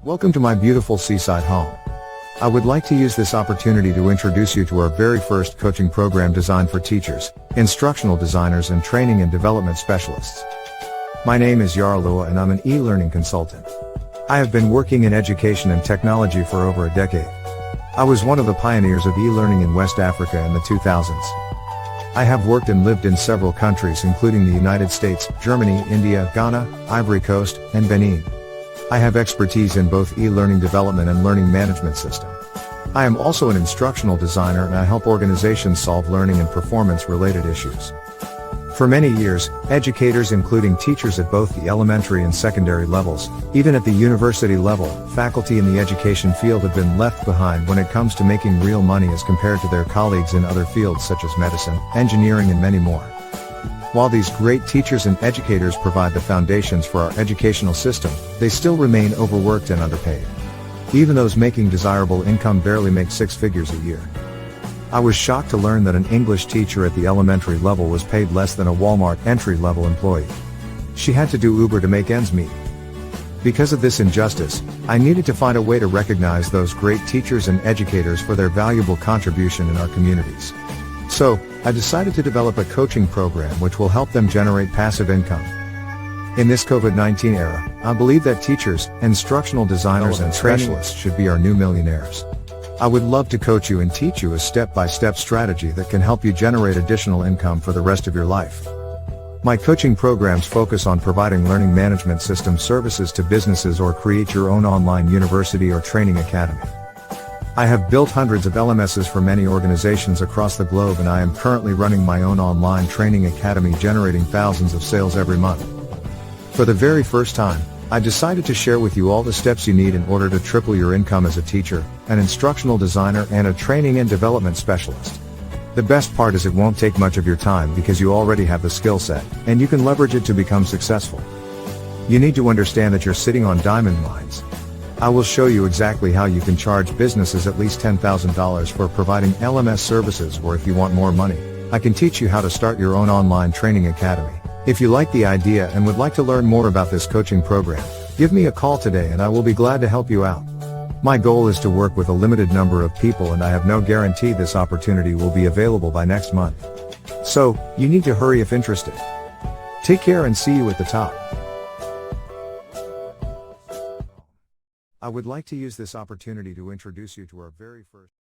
Welcome to my beautiful seaside home. I would like to use this opportunity to introduce you to our very first coaching program designed for teachers, instructional designers and training and development specialists. My name is Yaralua and I'm an e-learning consultant. I have been working in education and technology for over a decade. I was one of the pioneers of e-learning in West Africa in the 2000s. I have worked and lived in several countries including the United States, Germany, India, Ghana, Ivory Coast, and Benin. I have expertise in both e-learning development and learning management system. I am also an instructional designer and I help organizations solve learning and performance related issues. For many years, educators including teachers at both the elementary and secondary levels, even at the university level, faculty in the education field have been left behind when it comes to making real money as compared to their colleagues in other fields such as medicine, engineering and many more. While these great teachers and educators provide the foundations for our educational system, they still remain overworked and underpaid. Even those making desirable income barely make six figures a year. I was shocked to learn that an English teacher at the elementary level was paid less than a Walmart entry-level employee. She had to do Uber to make ends meet. Because of this injustice, I needed to find a way to recognize those great teachers and educators for their valuable contribution in our communities. So, I decided to develop a coaching program which will help them generate passive income. In this COVID-19 era, I believe that teachers, instructional designers and specialists should be our new millionaires. I would love to coach you and teach you a step-by-step strategy that can help you generate additional income for the rest of your life. My coaching programs focus on providing learning management system services to businesses or create your own online university or training academy. I have built hundreds of LMSs for many organizations across the globe and I am currently running my own online training academy generating thousands of sales every month. For the very first time, I decided to share with you all the steps you need in order to triple your income as a teacher, an instructional designer and a training and development specialist. The best part is it won't take much of your time because you already have the skill set, and you can leverage it to become successful. You need to understand that you're sitting on diamond mines. I will show you exactly how you can charge businesses at least $10,000 for providing LMS services, or if you want more money, I can teach you how to start your own online training academy. If you like the idea and would like to learn more about this coaching program, give me a call today and I will be glad to help you out. My goal is to work with a limited number of people and I have no guarantee this opportunity will be available by next month. So, you need to hurry if interested. Take care and see you at the top. I would like to use this opportunity to introduce you to our very first